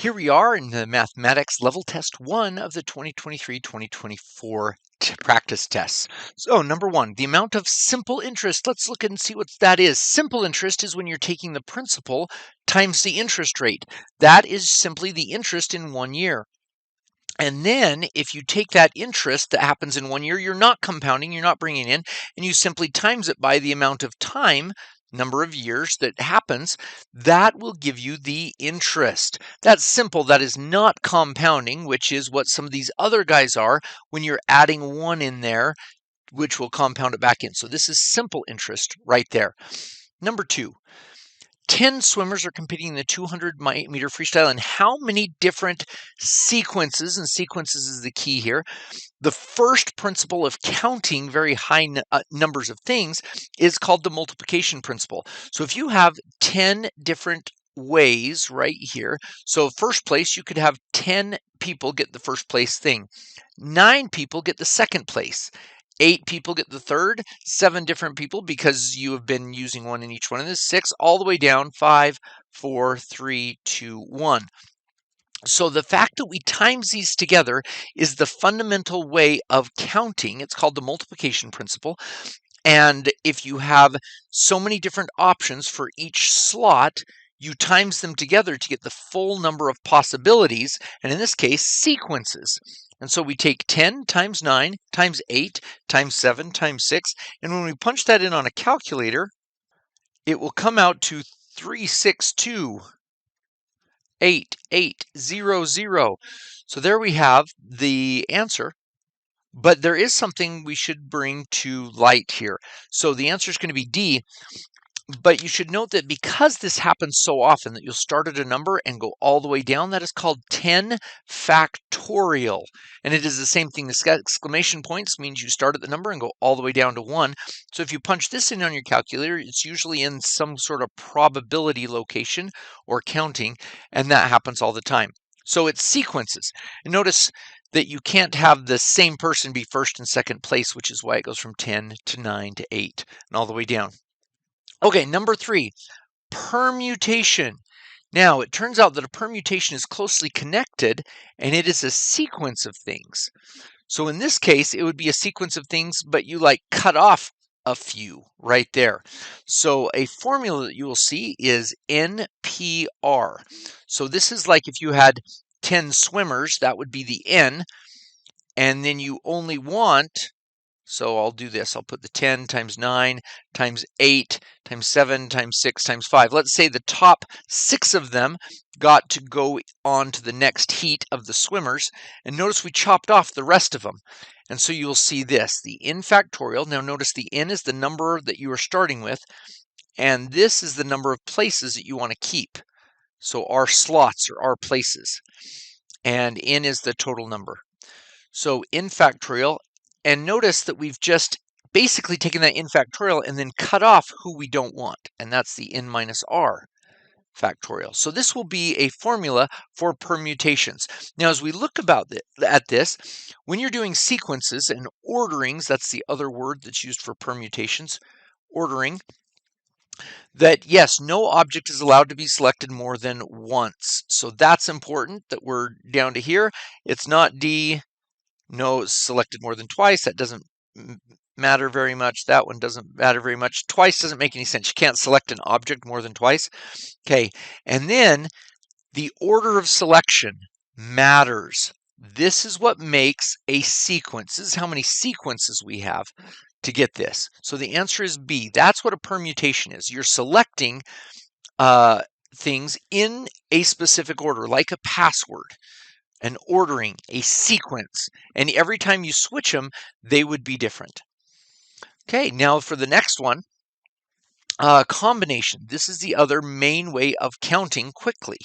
Here we are in the mathematics level test 1 of the 2023-2024 practice tests. So number 1, the amount of simple interest. Let's look and see what that is. Simple interest is when you're taking the principal times the interest rate. That is simply the interest in 1 year. And then if you take that interest that happens in 1 year, you're not compounding, you're not bringing in, and you simply times it by the amount of time, number of years that happens, that will give you the interest. That's simple. That is not compounding, which is what some of these other guys are when you're adding 1 in there, which will compound it back in. So this is simple interest right there. Number 2. 10 swimmers are competing in the 200-meter freestyle, and how many different sequences, and sequences is the key here. The first principle of counting very high numbers of things is called the multiplication principle. So if you have 10 different ways right here, so first place, you could have 10 people get the first place thing. 9 people get the second place. 8 people get the third, 7 different people because you have been using 1 in each one of this, 6 all the way down, 5, 4, 3, 2, 1. So the fact that we times these together is the fundamental way of counting. It's called the multiplication principle. And if you have so many different options for each slot, you times them together to get the full number of possibilities, and in this case, sequences. And so we take 10 times 9 times 8 times 7 times 6, and when we punch that in on a calculator, it will come out to 362,8800. So there we have the answer. But there is something we should bring to light here. So the answer is going to be D. But you should note that because this happens so often that you'll start at a number and go all the way down, that is called 10 factorial. And it is the same thing. The exclamation points means you start at the number and go all the way down to 1. So if you punch this in on your calculator, it's usually in some sort of probability location or counting, and that happens all the time. So it's sequences. And notice that you can't have the same person be first and second place, which is why it goes from 10 to 9 to 8 and all the way down. Okay, number 3, permutation. Now, it turns out that a permutation is closely connected, and it is a sequence of things. So in this case, it would be a sequence of things, but you like cut off a few right there. So a formula that you will see is NPR. So this is like if you had 10 swimmers, that would be the N, and then you only want, so I'll do this. I'll put the 10 times 9 times 8 times 7 times 6 times 5. Let's say the top 6 of them got to go on to the next heat of the swimmers. And notice we chopped off the rest of them. And so you'll see this, the n factorial. Now notice the n is the number that you are starting with. And this is the number of places that you want to keep. So our slots are our places. And n is the total number. So n factorial. And notice that we've just basically taken that n factorial and then cut off who we don't want, and that's the n minus r factorial. So this will be a formula for permutations. Now, as we look at this, when you're doing sequences and orderings, that's the other word that's used for permutations, ordering, that yes, no object is allowed to be selected more than once. So that's important that we're down to here. It's not D. No, selected more than twice. That doesn't matter very much. That one doesn't matter very much. Twice doesn't make any sense. You can't select an object more than twice. Okay, and then the order of selection matters. This is what makes a sequence. This is how many sequences we have to get this. So the answer is B. That's what a permutation is. You're selecting things in a specific order, like a password. An ordering, a sequence, and every time you switch them, they would be different. Okay, now for the next one, combination. This is the other main way of counting quickly.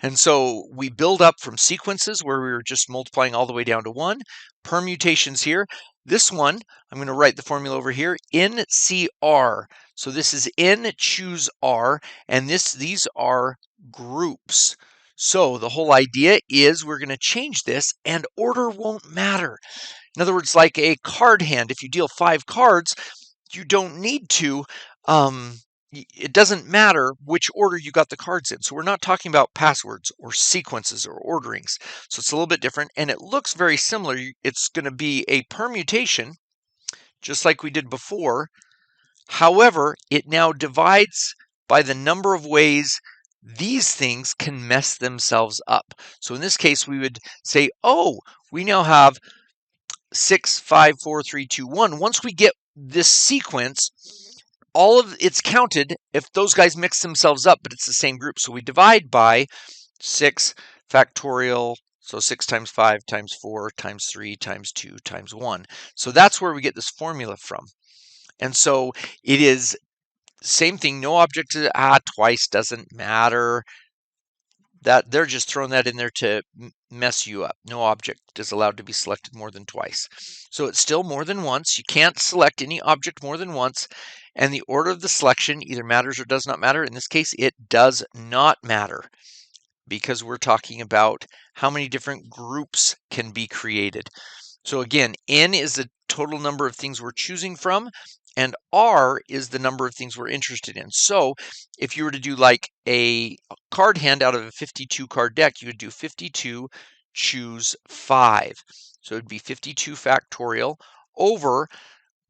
And so we build up from sequences where we were just multiplying all the way down to 1, permutations here. This one, I'm going to write the formula over here, NCR. So this is N choose R, and these are groups. So the whole idea is we're going to change this and order won't matter. In other words, like a card hand, if you deal 5 cards, you don't need to it doesn't matter which order you got the cards in. So we're not talking about passwords or sequences or orderings. So it's a little bit different, and it looks very similar. It's going to be a permutation, just like we did before. However, it now divides by the number of ways these things can mess themselves up. So in this case, we would say, oh, we now have 6, 5, 4, 3, 2, 1. Once we get this sequence, all of it's counted if those guys mix themselves up, but it's the same group. So we divide by 6 factorial, so 6 times 5 times 4 times 3 times 2 times 1. So that's where we get this formula from. And so it is same thing, no object twice doesn't matter. That they're just throwing that in there to mess you up. No object is allowed to be selected more than twice. So it's still more than once. You can't select any object more than once. And the order of the selection either matters or does not matter. In this case, it does not matter, because we're talking about how many different groups can be created. So again, N is the total number of things we're choosing from, and R is the number of things we're interested in. So if you were to do like a card hand out of a 52 card deck, you would do 52, choose 5. So it would be 52 factorial over,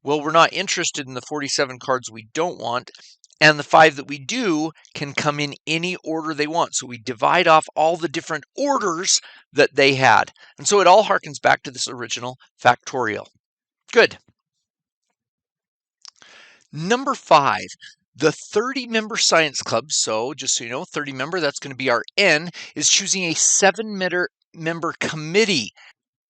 well, we're not interested in the 47 cards we don't want, and the 5 that we do can come in any order they want. So we divide off all the different orders that they had. And so it all harkens back to this original factorial. Good. Number 5, the 30-member science club. So just so you know, 30-member, that's going to be our N, is choosing a 7-member committee.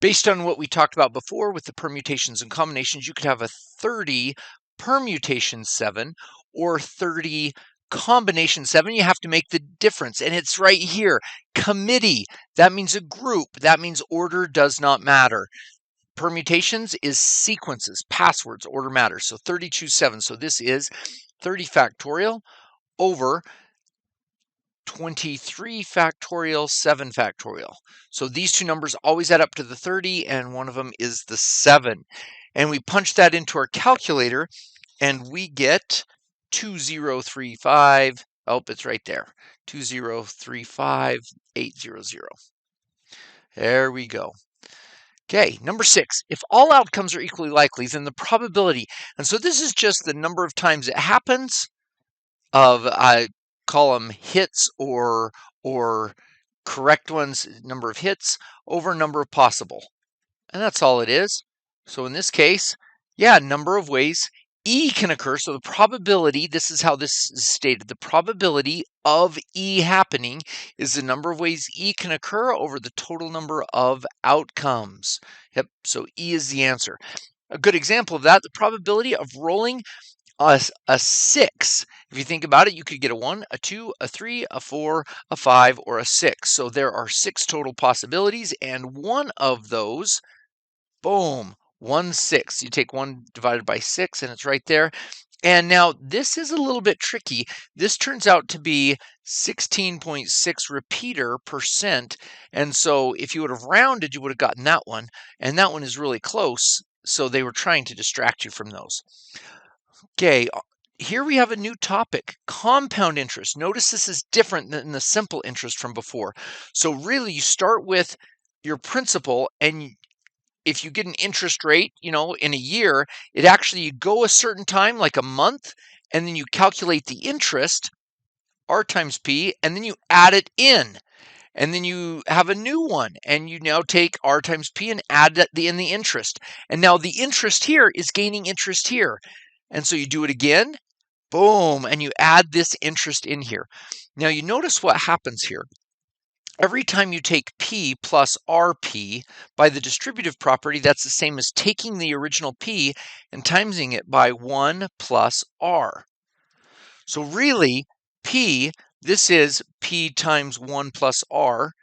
Based on what we talked about before with the permutations and combinations, you could have a 30 permutation 7 or 30 combination 7. You have to make the difference, and it's right here. Committee, that means a group. That means order does not matter. Permutations is sequences, passwords, order matters. So 30 choose 7. So this is 30 factorial over 23 factorial, 7 factorial. So these two numbers always add up to the 30, and one of them is the 7. And we punch that into our calculator, and we get 2035. Oh, it's right there. 2035800. There we go. Okay, number 6. If all outcomes are equally likely, then the probability, and so this is just the number of times it happens of, I call them hits or correct ones, number of hits over number of possible. And that's all it is. So in this case, yeah, number of ways E can occur. So the probability, this is how this is stated, the probability of E happening is the number of ways E can occur over the total number of outcomes. Yep, so E is the answer. A good example of that, the probability of rolling a 6. If you think about it, you could get a 1, a 2, a 3, a 4, a 5, or a 6. So there are 6 total possibilities, and one of those, boom, 1 6. You take 1 divided by 6, and it's right there. And now this is a little bit tricky. This turns out to be 16.6 repeater %. And so if you would have rounded, you would have gotten that one. And that one is really close. So they were trying to distract you from those. Okay, here we have a new topic, compound interest. Notice this is different than the simple interest from before. So really you start with your principal, and if you get an interest rate, in a year, it actually, you go a certain time, like a month, and then you calculate the interest, R times P, and then you add it in. And then you have a new one, and you now take R times P and add in the interest. And now the interest here is gaining interest here. And so you do it again, boom, and you add this interest in here. Now you notice what happens here. Every time you take P plus RP by the distributive property, that's the same as taking the original P and timesing it by 1 plus R. So really, P, this is P times 1 plus R,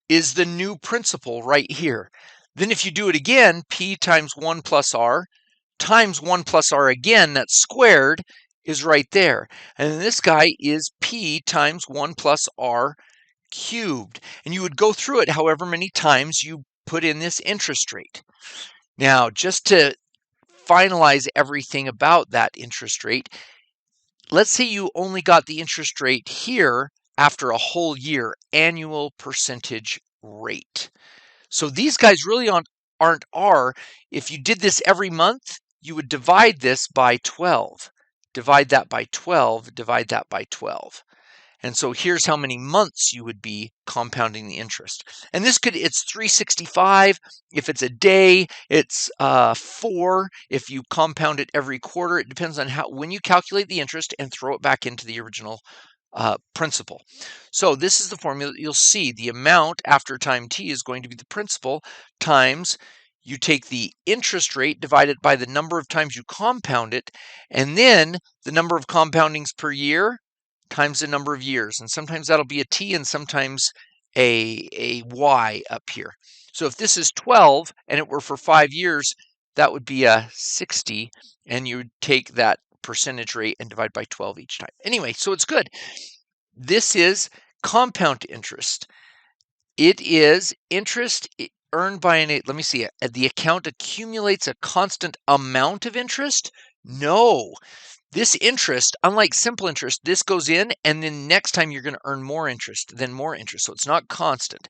is the new principal right here. Then if you do it again, P times 1 plus R times 1 plus R again, that's squared, is right there. And this guy is P times 1 plus R cubed. And you would go through it however many times you put in this interest rate. Now, just to finalize everything about that interest rate, let's say you only got the interest rate here after a whole year, annual percentage rate. So these guys really aren't R. If you did this every month, you would divide this by 12. Divide that by 12, divide that by 12. And so here's how many months you would be compounding the interest. And this it's 365. If it's a day, it's 4. If you compound it every quarter, it depends on when you calculate the interest and throw it back into the original principal. So this is the formula that you'll see. The amount after time t is going to be the principal times you take the interest rate divided by the number of times you compound it, and then the number of compoundings per year times the number of years. And sometimes that'll be a t and sometimes a y up here. So if this is 12 and it were for 5 years, that would be a 60, and you would take that percentage rate and divide by 12 each time. Anyway, so it's good. This is compound interest. It is interest earned by let me see, the account accumulates a constant amount of interest? No. This interest, unlike simple interest, this goes in and then next time you're going to earn more interest, then more interest. So it's not constant.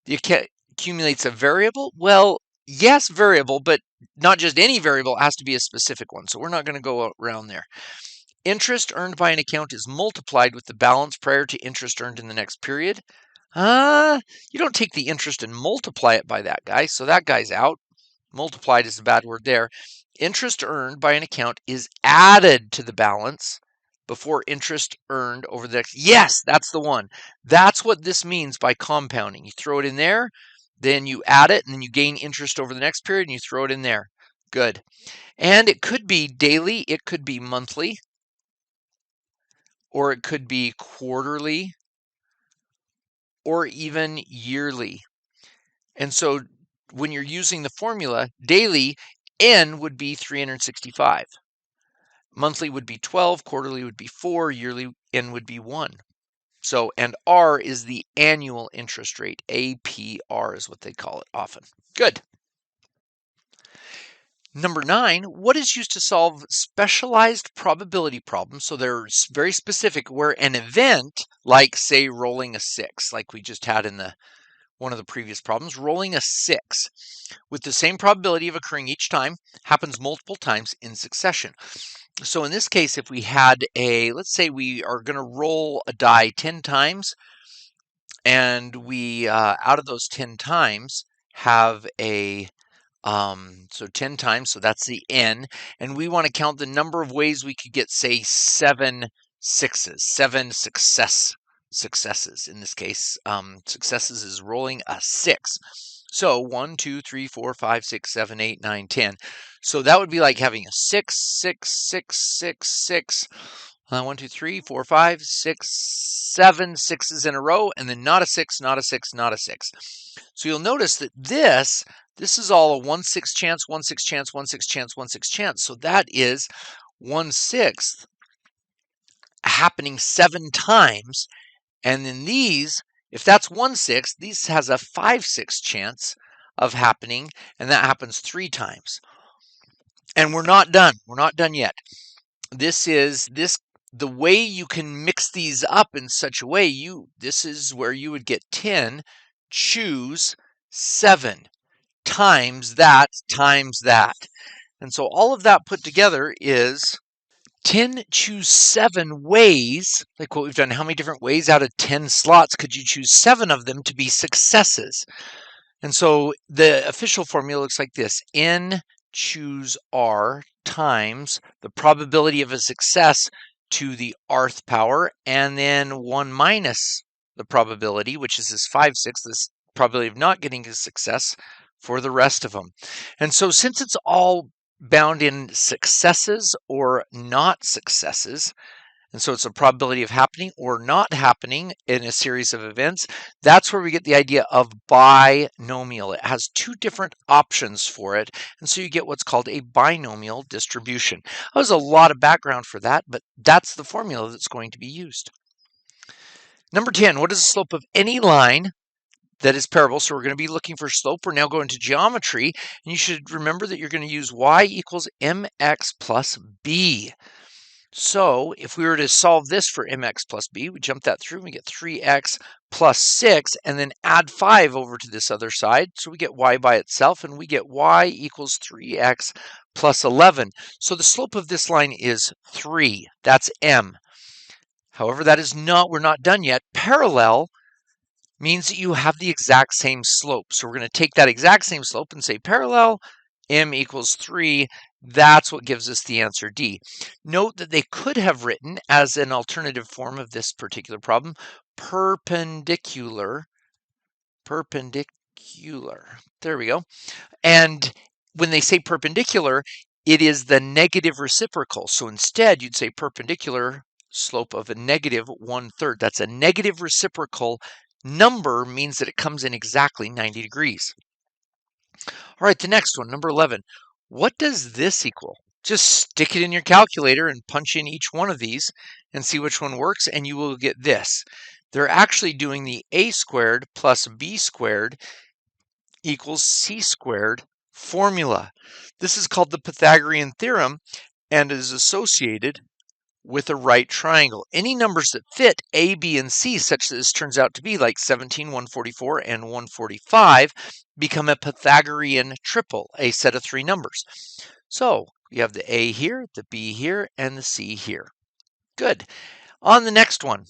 The account accumulates a variable? Well, yes, variable, but not just any variable. It has to be a specific one. So we're not going to go around there. Interest earned by an account is multiplied with the balance prior to interest earned in the next period. You don't take the interest and multiply it by that guy. So that guy's out. Multiplied is a bad word there. Interest earned by an account is added to the balance before interest earned over the next. Yes, that's the one. That's what this means by compounding. You throw it in there, then you add it, and then you gain interest over the next period, and you throw it in there. Good. And it could be daily, it could be monthly, or it could be quarterly, or even yearly. And so when you're using the formula, daily, N would be 365. Monthly would be 12, quarterly would be 4, yearly N would be 1. So, and R is the annual interest rate. APR is what they call it often. Good. Number 9, what is used to solve specialized probability problems? So they're very specific, where an event, like say rolling a 6, like we just had in one of the previous problems, rolling a 6 with the same probability of occurring each time happens multiple times in succession. So in this case, if we had let's say we are going to roll a die 10 times, and we, out of those 10 times, have so 10 times, so that's the N, and we want to count the number of ways we could get, say, 7 sixes, 7 successes. In this case, successes is rolling a 6. So 1, 2, 3, 4, 5, 6, 7, 8, 9, 10. So that would be like having a 6, 6, 6, 6, 6. 1, 2, 3, 4, 5, 6, 7 sixes in a row, and then not a 6, not a 6, not a 6. So you'll notice that this is all a 1/6 chance, 1/6 chance, 1/6 chance, 1/6 chance. So that is 1/6 happening 7 times. And then these, if that's 1/6, these has a 5/6 chance of happening, and that happens 3 times. And we're not done. We're not done yet. The way you can mix these up in such a way, this is where you would get 10, choose 7 times that. And so all of that put together is 10, choose 7 ways, like what we've done. How many different ways out of 10 slots could you choose 7 of them to be successes? And so the official formula looks like this: N choose R times the probability of a success to the rth power, and then 1 minus the probability, which is this 5/6, this probability of not getting a success for the rest of them. And so since it's all bound in successes or not successes, and so it's a probability of happening or not happening in a series of events, that's where we get the idea of binomial. It has 2 different options for it, and so you get what's called a binomial distribution. That was a lot of background for that, but that's the formula that's going to be used. Number 10, what is the slope of any line that is parable? So we're going to be looking for slope. We're now going to geometry, and you should remember that you're going to use y equals mx plus b. So if we were to solve this for mx plus b, we jump that through and we get 3x plus 6 and then add 5 over to this other side. So we get y by itself and we get y equals 3x plus 11. So the slope of this line is 3. That's m. However, that is not, we're not done yet. Parallel means that you have the exact same slope. So we're going to take that exact same slope and say parallel, m equals 3. That's what gives us the answer D. Note that they could have written as an alternative form of this particular problem, perpendicular. There we go. And when they say perpendicular, it is the negative reciprocal. So instead, you'd say perpendicular slope of a negative 1/3. That's a negative reciprocal number, means that it comes in exactly 90 degrees. All right, the next one, number 11. What does this equal? Just stick it in your calculator and punch in each one of these and see which one works, and you will get this. They're actually doing the a squared plus b squared equals c squared formula. This is called the Pythagorean theorem and is associated with a right triangle. Any numbers that fit a, b, and c, such that this turns out to be like 17, 144, and 145, become a Pythagorean triple, a set of 3 numbers. So you have the a here, the b here, and the c here. Good. On the next one,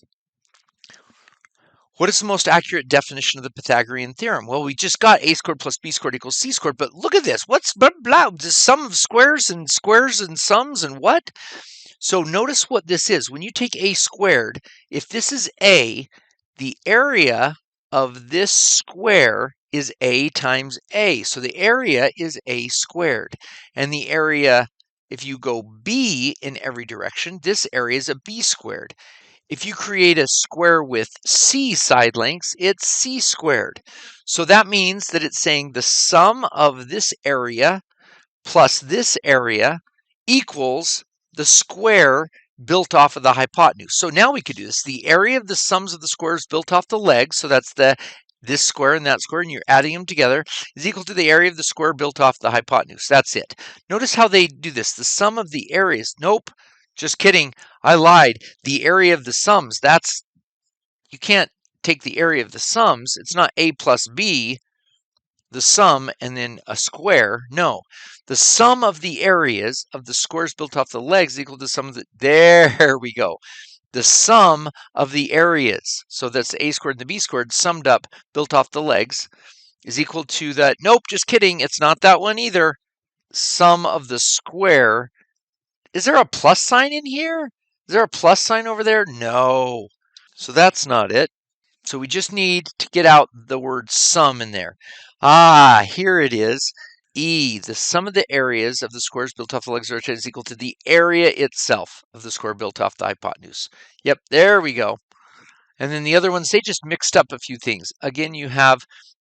what is the most accurate definition of the Pythagorean theorem? Well, we just got a squared plus b squared equals c squared, but look at this. What's blah, blah, the sum of squares and sums and what? So notice what this is. When you take a squared, if this is a, the area of this square is a times a. So the area is a squared. And the area, if you go b in every direction, this area is a b squared. If you create a square with c side lengths, it's c squared. So that means that it's saying the sum of this area plus this area equals the square built off of the hypotenuse. So now we could do this. The area of the sums of the squares built off the legs, so that's this square and that square, and you're adding them together, is equal to the area of the square built off the hypotenuse. That's it. Notice how they do this. The sum of the areas. Nope. Just kidding. I lied. The area of the sums, you can't take the area of the sums. It's not a plus b, the sum, and then a square. No. The sum of the areas of the squares built off the legs is equal to the sum of the... There we go. The sum of the areas, so that's the a squared and the b squared summed up, built off the legs, is equal to that. Nope, just kidding. It's not that one either. Sum of the square. Is there a plus sign in here? Is there a plus sign over there? No. So that's not it. So we just need to get out the word sum in there. Ah, here it is. E, the sum of the areas of the squares built off the legs is equal to the area itself of the square built off the hypotenuse. Yep, there we go. And then the other ones, they just mixed up a few things. Again, you have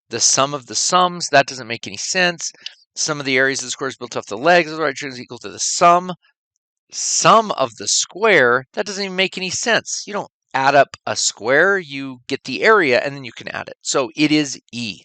the sum of the sums. That doesn't make any sense. Sum of the areas of the squares built off the legs is equal to the sum of the square. That doesn't even make any sense. You don't add up a square, you get the area, and then you can add it. So it is E.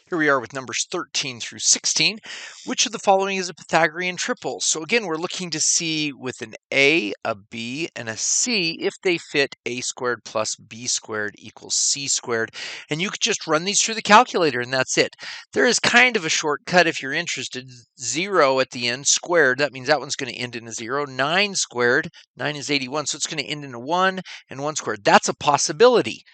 Here we are with numbers 13 through 16. Which of the following is a Pythagorean triple? So again, we're looking to see with an A, a B, and a C if they fit a squared plus b squared equals c squared. And you could just run these through the calculator and that's it. There is kind of a shortcut if you're interested. 0 at the end, squared, that means that one's going to end in a 0. 9 squared, 9 is 81, so it's going to end in a 1, and 1 squared. That's a possibility.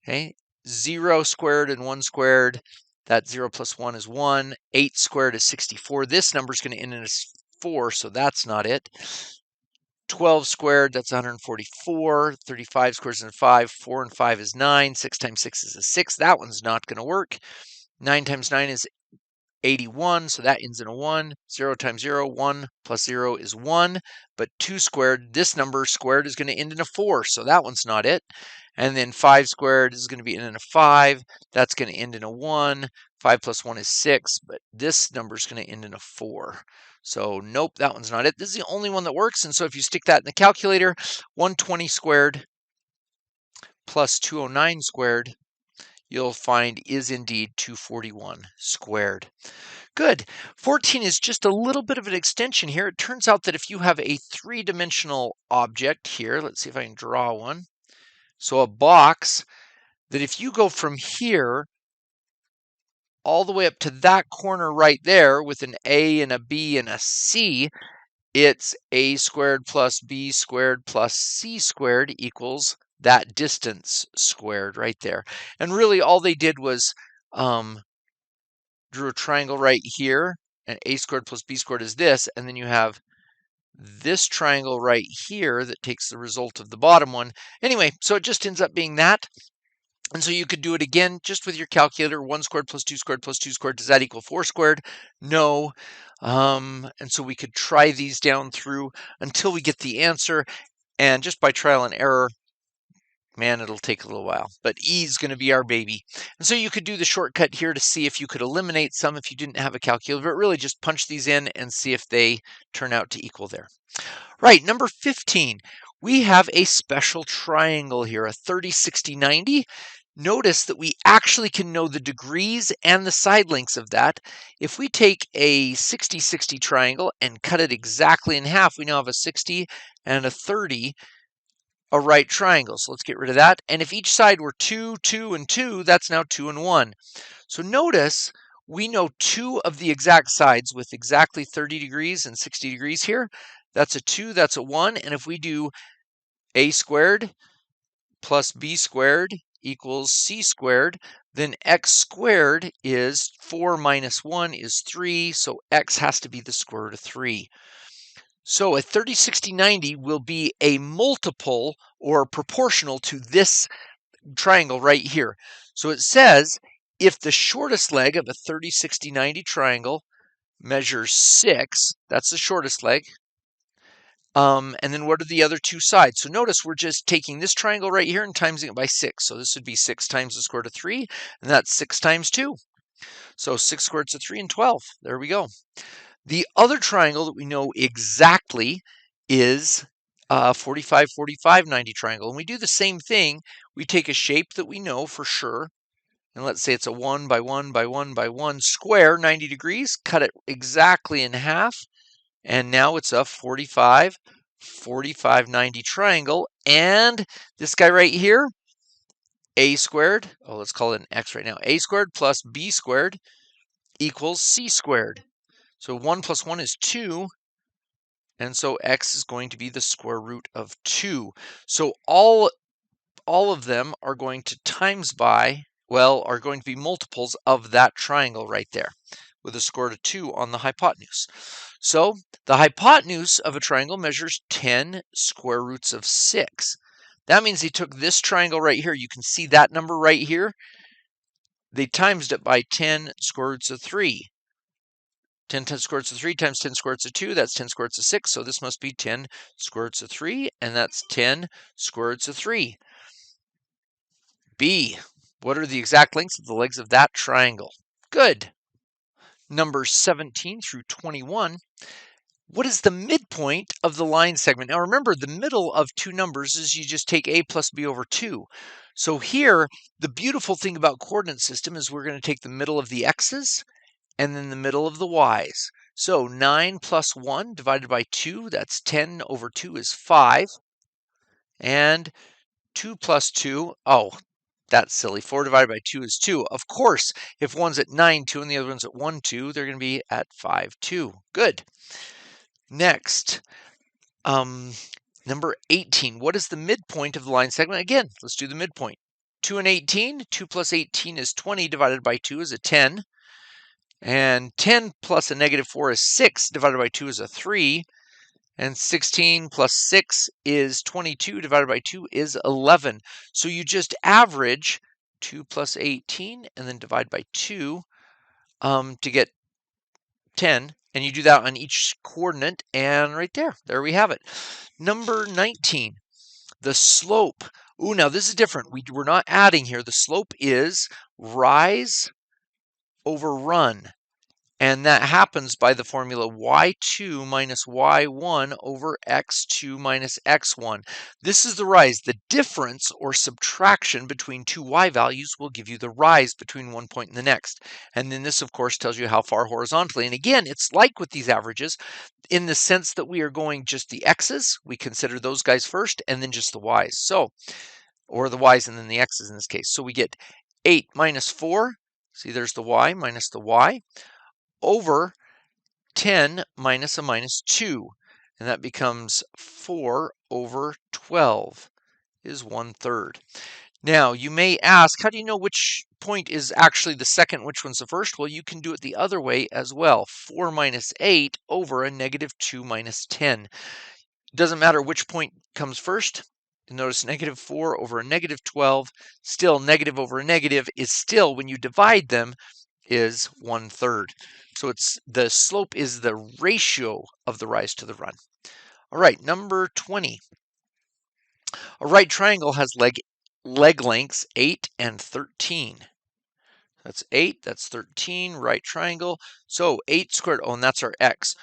Okay, 0 squared and 1 squared. That 0 plus 1 is 1. 8 squared is 64. This number is going to end in a 4, so that's not it. 12 squared, that's 144. 35 squared is 5. 4 and 5 is 9. 6 times 6 is a 6. That one's not going to work. 9 times 9 is 81, so that ends in a 1. 0 times 0, 1 plus 0 is 1. But 2 squared, this number squared is going to end in a 4, so that one's not it. And then 5 squared is going to be in a 5. That's going to end in a 1. 5 plus 1 is 6, but this number is going to end in a 4. So nope, that one's not it. This is the only one that works, and so if you stick that in the calculator, 120 squared plus 209 squared you'll find is indeed 241 squared. Good. 14 is just a little bit of an extension here. It turns out that if you have a three-dimensional object here, let's see if I can draw one. So a box, that if you go from here all the way up to that corner right there with an A and a B and a C, it's a squared plus b squared plus c squared equals that distance squared right there. And really all they did was drew a triangle right here, and a squared plus b squared is this, and then you have this triangle right here that takes the result of the bottom one. Anyway, so it just ends up being that. And so you could do it again just with your calculator. 1 squared plus 2 squared plus 2 squared. Does that equal 4 squared? No. And so we could try these down through until we get the answer. And just by trial and error, man, it'll take a little while. But E is going to be our baby. And so you could do the shortcut here to see if you could eliminate some if you didn't have a calculator. But really just punch these in and see if they turn out to equal there. Right, number 15. We have a special triangle here, a 30, 60, 90. Notice that we actually can know the degrees and the side lengths of that. If we take a 60, 60 triangle and cut it exactly in half, we now have a 60 and a 30, a right triangle. So let's get rid of that. And if each side were 2, 2, and 2, that's now 2 and 1. So notice we know two of the exact sides with exactly 30 degrees and 60 degrees here. That's a 2, that's a 1. And if we do a squared plus b squared equals c squared, then x squared is 4 minus 1 is 3, so x has to be the square root of 3. So a 30, 60, 90 will be a multiple or proportional to this triangle right here. So it says if the shortest leg of a 30, 60, 90 triangle measures 6, that's the shortest leg, and then what are the other two sides? So notice we're just taking this triangle right here and timesing it by 6. So this would be 6 times the square root of 3, and that's 6 times 2. So 6 squared roots of 3 and 12. There we go. The other triangle that we know exactly is 45, 45, 90 triangle. And we do the same thing. We take a shape that we know for sure, and let's say it's a 1 by 1 by 1 by 1 square, 90 degrees, cut it exactly in half. And now it's a 45, 45, 90 triangle. And this guy right here, a squared, oh, let's call it an x right now. A squared plus b squared equals c squared. So 1 plus 1 is 2. And so x is going to be the square root of 2. So all of them are going to times by, well, are going to be multiples of that triangle right there, with a square root of 2 on the hypotenuse. So the hypotenuse of a triangle measures 10 square roots of 6. That means they took this triangle right here. You can see that number right here. They timesed it by 10 square roots of 3. 10 square roots of 3 times 10 square roots of 2, that's 10 square roots of 6. So this must be 10 square roots of 3, and that's 10 square roots of 3. B, what are the exact lengths of the legs of that triangle? Good. Numbers 17 through 21. What is the midpoint of the line segment? Now remember, the middle of two numbers is you just take a plus b over 2. So here, the beautiful thing about coordinate system is we're going to take the middle of the x's and then the middle of the y's. So 9 plus 1 divided by 2, that's 10 over 2 is 5. And 2 plus 2, oh, that's silly. 4 divided by 2 is 2. Of course, if one's at 9, 2, and the other one's at 1, 2, they're going to be at 5, 2. Good. Next, number 18. What is the midpoint of the line segment? Again, let's do the midpoint. 2 and 18. 2 plus 18 is 20 divided by 2 is a 10. And 10 plus a negative 4 is 6 divided by 2 is a 3. And 16 plus 6 is 22 divided by 2 is 11. So you just average 2 plus 18 and then divide by 2 to get 10. And you do that on each coordinate, and right there we have it. Number 19, the slope. Ooh, now this is different. We're not adding here. The slope is rise over run. And that happens by the formula y2 minus y1 over x2 minus x1. This is the rise. The difference or subtraction between two y values will give you the rise between one point and the next. And then this, of course, tells you how far horizontally. And again, it's like with these averages in the sense that we are going just the x's. We consider those guys first and then just the y's. So, or the y's and then the x's in this case. So we get 8 minus 4. See, there's the y minus the y over 10 minus a minus 2, and that becomes 4 over 12 is 1/3. Now, you may ask, how do you know which point is actually the second, which one's the first? Well, you can do it the other way as well. 4 minus 8 over a negative 2 minus 10. It doesn't matter which point comes first. Notice negative 4 over a negative 12, still negative over a negative is still, when you divide them, is 1/3. So it's the slope is the ratio of the rise to the run. All right, number 20. A right triangle has leg lengths 8 and 13. That's 8, that's 13, right triangle. So 8 squared, oh, and that's our x.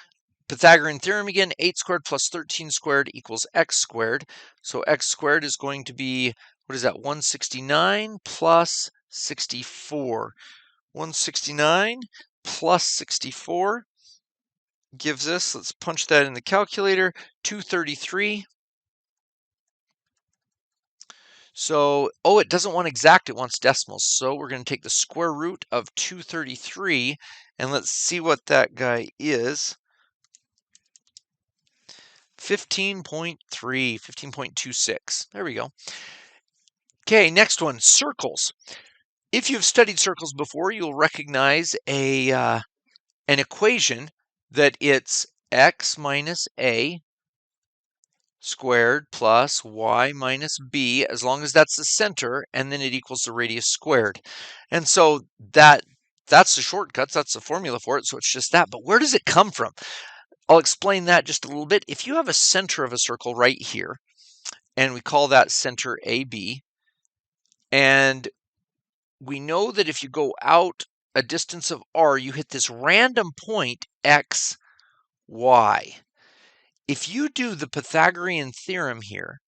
Pythagorean theorem again, 8 squared plus 13 squared equals x squared. So x squared is going to be, what is that, 169 plus 64. 169 plus 64 gives us, let's punch that in the calculator, 233. So, oh, it doesn't want exact, it wants decimals. So we're going to take the square root of 233, and let's see what that guy is. 15.3, 15.26. There we go. Okay, next one, circles. If you've studied circles before, you'll recognize an equation that it's x minus a squared plus y minus b, as long as that's the center, and then it equals the radius squared. And so that's the shortcuts, that's the formula for it, so it's just that. But where does it come from? I'll explain that just a little bit. If you have a center of a circle right here, and we call that center AB, and we know that if you go out a distance of r, you hit this random point x, y. If you do the Pythagorean theorem here,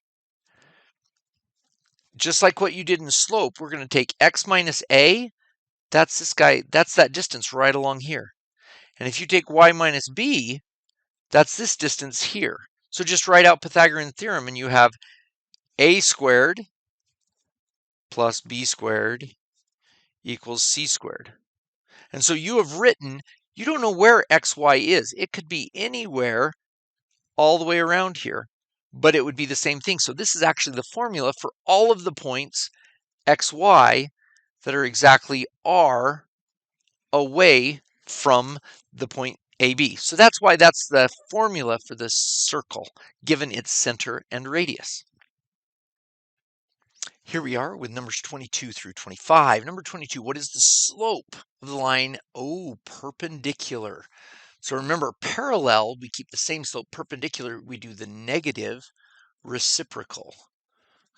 just like what you did in slope, we're going to take x minus a, that's this guy, that's that distance right along here. And if you take y minus b, that's this distance here. So just write out Pythagorean theorem and you have a squared plus b squared equals c squared. And so you have written, you don't know where xy is. It could be anywhere all the way around here, but it would be the same thing. So this is actually the formula for all of the points xy that are exactly r away from the point AB. So that's why that's the formula for this circle, given its center and radius. Here we are with numbers 22 through 25. Number 22, what is the slope of the line? Oh, perpendicular. So remember, parallel, we keep the same slope. Perpendicular, we do the negative reciprocal,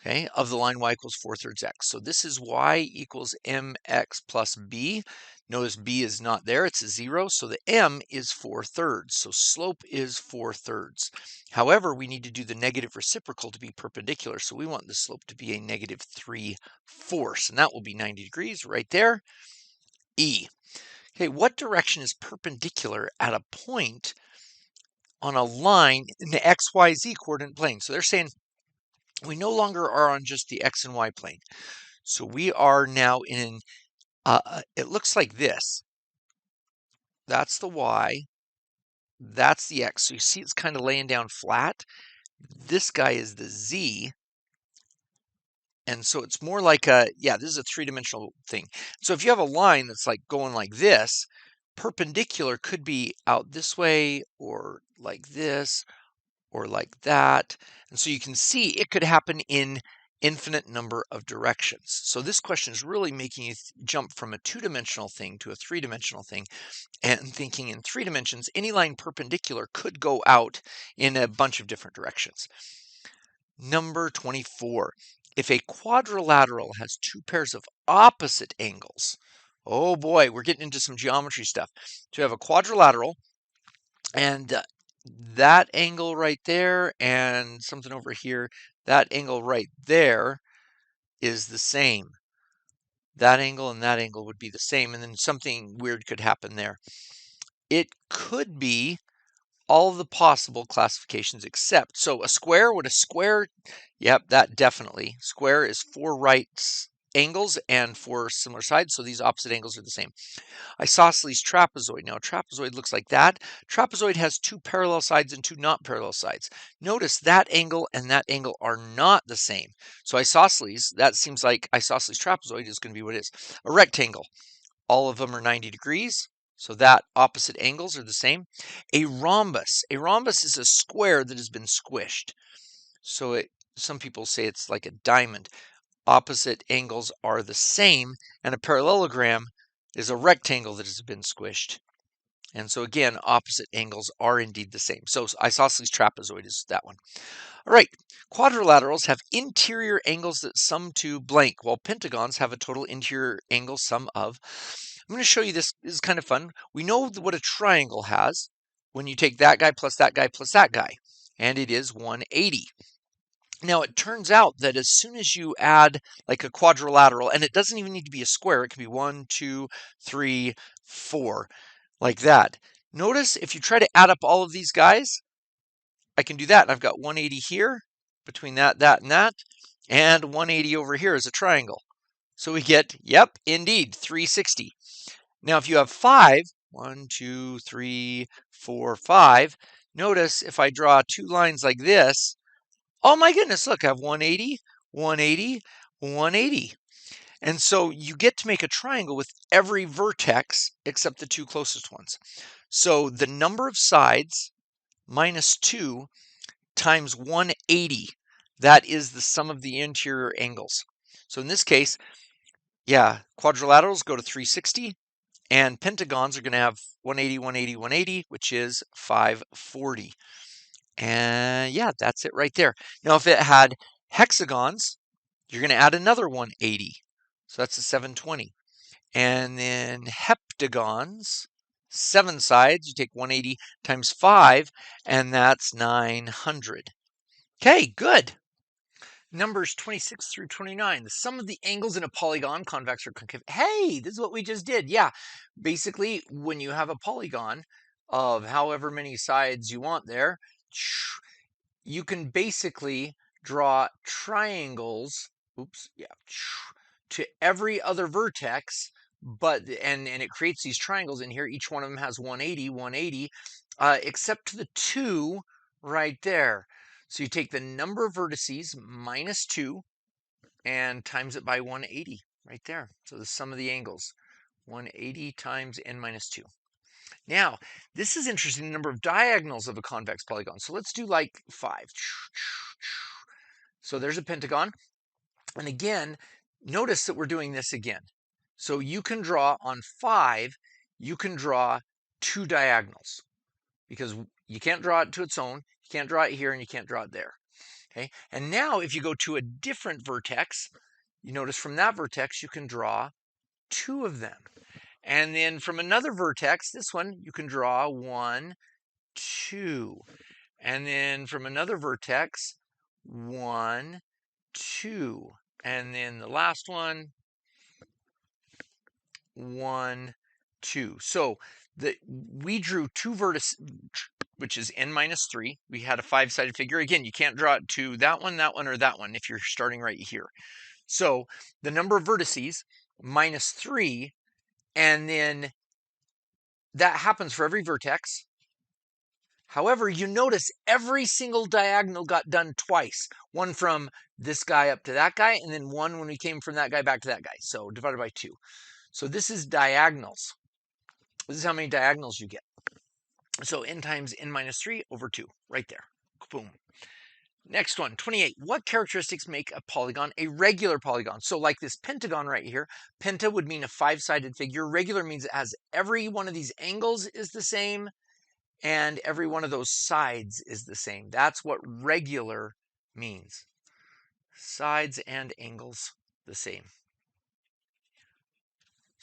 okay, of the line y equals 4/3 x. So this is y equals mx plus b. Notice b is not there, it's a 0, so the m is 4/3. So slope is 4/3. However, we need to do the negative reciprocal to be perpendicular, so we want the slope to be a negative 3/4, and that will be 90 degrees right there. E. Okay, what direction is perpendicular at a point on a line in the xyz coordinate plane? So they're saying we no longer are on just the x and y plane. So we are now in, it looks like this. That's the y, that's the x. So you see it's kind of laying down flat. This guy is the z. And so it's more like a, yeah, this is a three-dimensional thing. So if you have a line that's like going like this, perpendicular could be out this way or like this or like that. And so you can see it could happen in infinite number of directions. So this question is really making you jump from a two-dimensional thing to a three-dimensional thing, and thinking in 3 dimensions, any line perpendicular could go out in a bunch of different directions. Number 24. If a quadrilateral has two pairs of opposite angles, Oh boy, we're getting into some geometry stuff. So we have a quadrilateral, and that angle right there and something over here, that angle right there is the same. That angle and that angle would be the same, and then something weird could happen there. It could be all of the possible classifications except, so a square, yep, that definitely. Square is 4 right angles and 4 similar sides, so these opposite angles are the same. Isosceles trapezoid. Now, a trapezoid looks like that. Trapezoid has 2 parallel sides and 2 not parallel sides. Notice that angle and that angle are not the same. So isosceles, that seems like isosceles trapezoid is going to be what it is. A rectangle, all of them are 90 degrees. So that opposite angles are the same. A rhombus is a square that has been squished. So some people say it's like a diamond. Opposite angles are the same, and a parallelogram is a rectangle that has been squished. And so again, opposite angles are indeed the same. So isosceles trapezoid is that one. All right, quadrilaterals have interior angles that sum to blank, while pentagons have a total interior angle sum of. I'm going to show you this. This is kind of fun. We know what a triangle has when you take that guy plus that guy plus that guy, and it is 180. Now, it turns out that as soon as you add like a quadrilateral, and it doesn't even need to be a square, it can be 1, 2, 3, 4, like that. Notice if you try to add up all of these guys, I can do that. And I've got 180 here between that, and that, and 180 over here is a triangle. So we get, yep, indeed, 360. Now, if you have 5, 1, 2, 3, 4, 5, notice if I draw 2 lines like this, oh my goodness, look, I have 180, 180, 180. And so you get to make a triangle with every vertex except the 2 closest ones. So the number of sides minus 2 times 180, that is the sum of the interior angles. So in this case, yeah, quadrilaterals go to 360, and pentagons are going to have 180, 180, 180, which is 540. And yeah, that's it right there. Now, if it had hexagons, you're going to add another 180. So that's a 720. And then heptagons, 7 sides, you take 180 times 5, and that's 900. Okay, good. Numbers 26 through 29. The sum of the angles in a polygon, convex or concave. Hey, this is what we just did. Yeah, basically, when you have a polygon of however many sides you want there, you can basically draw triangles, to every other vertex, but and it creates these triangles in here. Each one of them has 180, 180, except to the 2 right there. So you take the number of vertices minus 2 and times it by 180 right there. So the sum of the angles, 180 times n minus 2. Now, this is interesting, the number of diagonals of a convex polygon. So let's do like 5. So there's a pentagon. And again, notice that we're doing this again. So you can draw on 5, you can draw 2 diagonals because you can't draw it to its own. You can't draw it here and you can't draw it there. Okay. And now if you go to a different vertex, you notice from that vertex, you can draw 2 of them. And then from another vertex, this one, you can draw 1, 2. And then from another vertex, 1, 2. And then the last one, 1, 2. So we drew 2 vertices, which is n minus 3. We had a 5-sided figure. Again, you can't draw it to that one, or that one if you're starting right here. So the number of vertices minus 3, and then that happens for every vertex. However, you notice every single diagonal got done twice. One from this guy up to that guy, and then one when we came from that guy back to that guy. So divided by 2. So this is diagonals. This is how many diagonals you get. So n times n minus 3 over 2, right there. Boom. Next one, 28. What characteristics make a polygon a regular polygon? So like this pentagon right here, penta would mean a 5-sided figure. Regular means it has every one of these angles is the same, and every one of those sides is the same. That's what regular means. Sides and angles the same.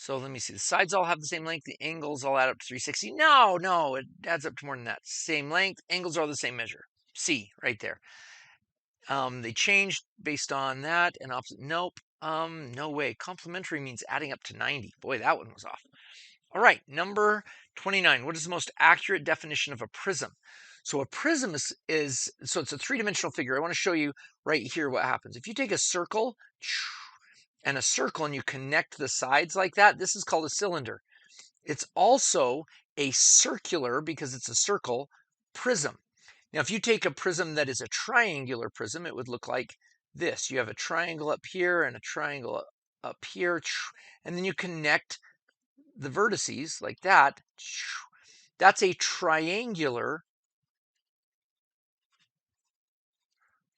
So let me see. The sides all have the same length. The angles all add up to 360. No, it adds up to more than that. Same length. Angles are the same measure. C, right there. They changed based on that and opposite. Nope. No way. Complementary means adding up to 90. Boy, that one was off. All right, number 29. What is the most accurate definition of a prism? So a prism is so it's a three-dimensional figure. I want to show you right here what happens. If you take a circle and a circle and you connect the sides like that, this is called a cylinder. It's also a circular, because it's a circle, prism. Now, if you take a prism that is a triangular prism, it would look like this. You have a triangle up here and a triangle up here, and then you connect the vertices like that. That's a triangular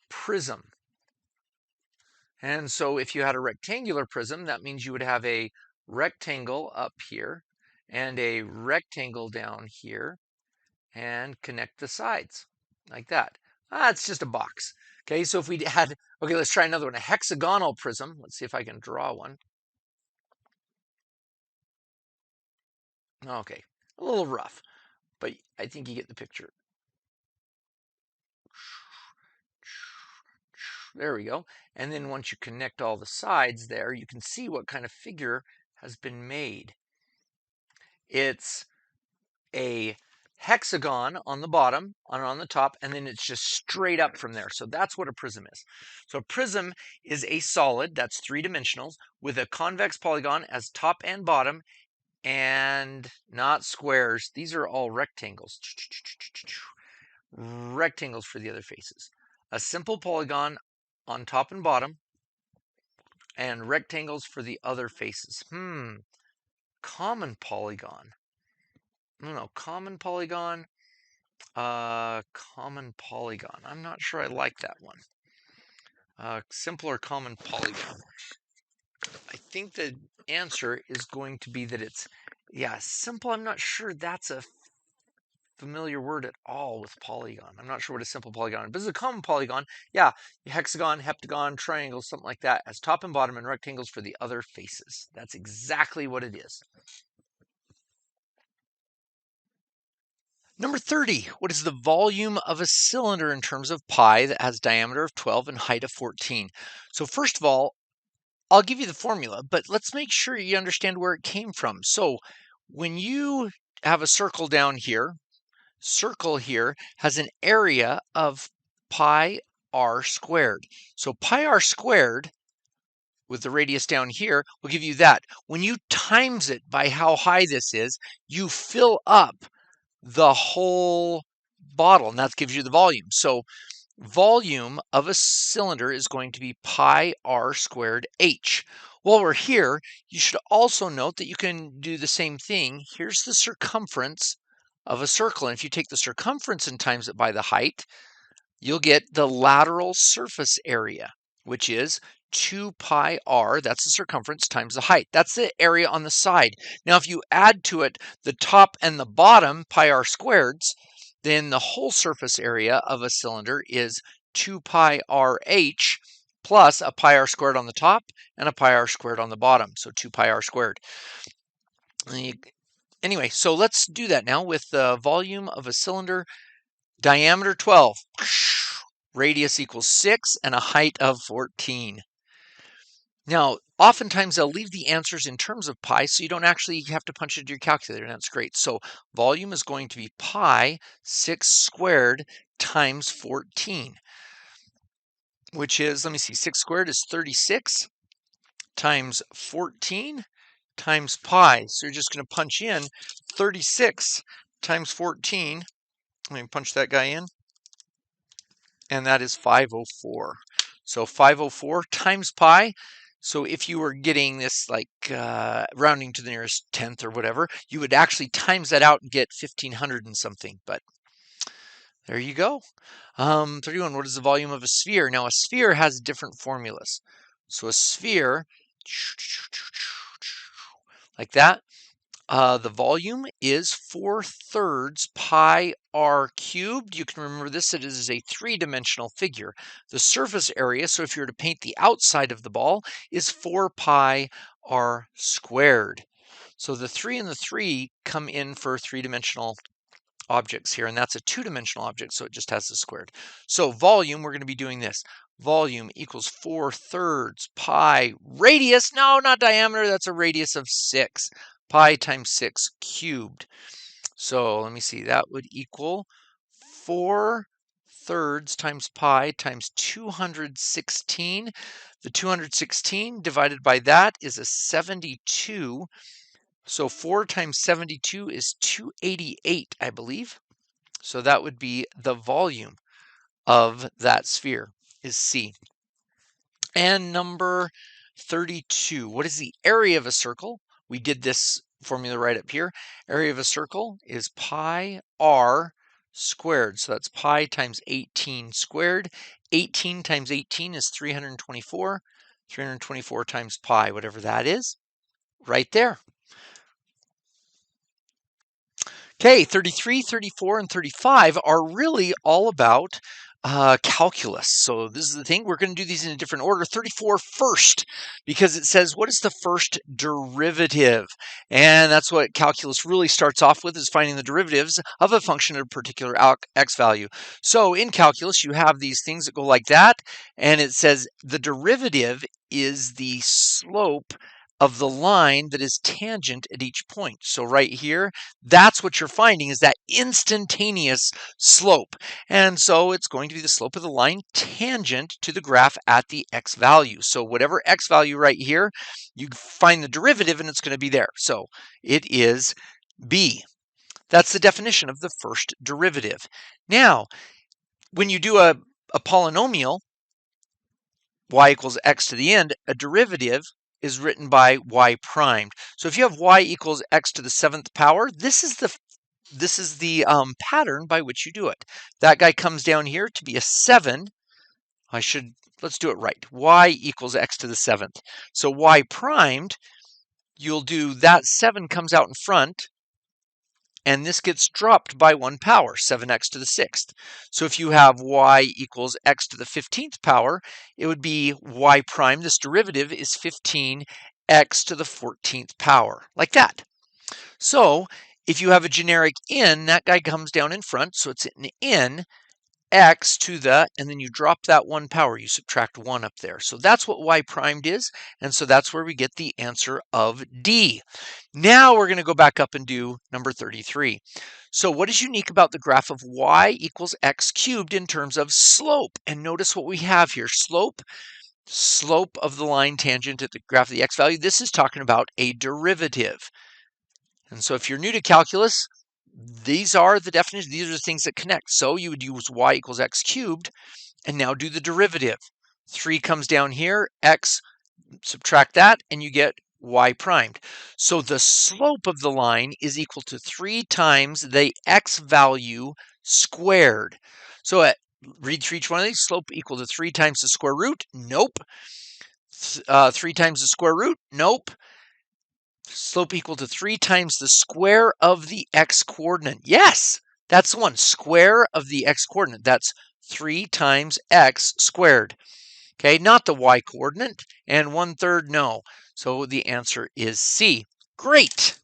prism. And so if you had a rectangular prism, that means you would have a rectangle up here and a rectangle down here and connect the sides like that. It's just a box. Okay, so if we had, okay, let's try another one, a hexagonal prism. Let's see if I can draw one. Okay, a little rough, but I think you get the picture. There we go. And then once you connect all the sides there, you can see what kind of figure has been made. It's a hexagon on the bottom and on the top, and then it's just straight up from there. So that's what a prism is. So a prism is a solid that's three-dimensional with a convex polygon as top and bottom, and not squares. These are all rectangles. Rectangles for the other faces. A simple polygon on top and bottom, and rectangles for the other faces. Common polygon. I don't know, common polygon. Common polygon. I'm not sure I like that one. Simpler common polygon. I think the answer is going to be that it's, yeah, simple. I'm not sure that's a familiar word at all with polygon. I'm not sure what a simple polygon is, but it's a common polygon. Yeah, hexagon, heptagon, triangle, something like that, as top and bottom, and rectangles for the other faces. That's exactly what it is. Number 30, what is the volume of a cylinder in terms of pi that has diameter of 12 and height of 14? So first of all, I'll give you the formula, but let's make sure you understand where it came from. So when you have a circle down here, circle here has an area of pi r squared. So pi r squared with the radius down here will give you that. When you times it by how high this is, you fill up the whole bottle, and that gives you the volume. So volume of a cylinder is going to be pi r squared h. While we're here, you should also note that you can do the same thing. Here's the circumference of a circle, and if you take the circumference and times it by the height, you'll get the lateral surface area, which is 2 pi r, that's the circumference, times the height. That's the area on the side. Now, if you add to it the top and the bottom pi r squareds, then the whole surface area of a cylinder is 2 pi r h plus a pi r squared on the top and a pi r squared on the bottom, so 2 pi r squared. Anyway, so let's do that now with the volume of a cylinder. Diameter 12, radius equals 6, and a height of 14. Now, oftentimes they'll leave the answers in terms of pi, so you don't actually have to punch it into your calculator, and that's great. So volume is going to be pi 6 squared times 14, which is, let me see, 6 squared is 36 times 14 times pi. So you're just going to punch in 36 times 14. Let me punch that guy in. And that is 504. So 504 times pi. So if you were getting this like rounding to the nearest tenth or whatever, you would actually times that out and get 1500 and something. But there you go. 31, what is the volume of a sphere? Now a sphere has different formulas. So a sphere, like that, the volume is 4/3 pi r cubed. You can remember this, it is a three-dimensional figure. The surface area, so if you were to paint the outside of the ball, is 4 pi r squared. So the 3 and the 3 come in for three-dimensional objects here, and that's a two-dimensional object, so it just has the squared. So volume, we're going to be doing this. Volume equals 4/3 pi radius. No, not diameter. That's a radius of 6. Pi times 6 cubed. So let me see. That would equal 4/3 times pi times 216. The 216 divided by that is a 72. So 4 times 72 is 288, I believe. So that would be the volume of that sphere is C. And number 32, what is the area of a circle? We did this formula right up here. Area of a circle is pi r squared. So that's pi times 18 squared. 18 times 18 is 324. 324 times pi, whatever that is, right there. Okay, 33, 34, and 35 are really all about calculus. So this is the thing. We're going to do these in a different order. 34 first, because it says, what is the first derivative? And that's what calculus really starts off with, is finding the derivatives of a function at a particular x value. So in calculus, you have these things that go like that, and it says the derivative is the slope of the line that is tangent at each point. So right here, that's what you're finding, is that instantaneous slope. And so it's going to be the slope of the line tangent to the graph at the x value. So whatever x value right here, you find the derivative and it's going to be there. So it is b. That's the definition of the first derivative. Now, when you do a polynomial, y equals x to the end, a derivative is written by y primed. So if you have y equals x to the 7th power, this is the pattern by which you do it. That guy comes down here to be a 7. Let's do it right. Y equals x to the 7th. So y primed, you'll do that 7 comes out in front, and this gets dropped by 1 power, 7x to the 6th. So if you have y equals x to the 15th power, it would be y prime. This derivative is 15x to the 14th power, like that. So if you have a generic n, that guy comes down in front, so it's an n, x to the, and then you drop that 1 power, you subtract 1 up there. So that's what y primed is, and so that's where we get the answer of D. Now we're going to go back up and do number 33. So what is unique about the graph of y equals x cubed in terms of slope? And notice what we have here. Slope of the line tangent at the graph of the x value. This is talking about a derivative. And so if you're new to calculus, these are the definitions. These are the things that connect. So you would use y equals x cubed and now do the derivative. 3 comes down here, x, subtract that, and you get y primed. So the slope of the line is equal to 3 times the x value squared. So read through each one of these. Slope equal to 3 times the square root? Nope. 3 times the square root? Nope. Slope equal to 3 times the square of the x coordinate. Yes, that's the one. Square of the x coordinate. That's 3 times x squared. Okay, not the y coordinate. And 1/3, no. So the answer is C. Great.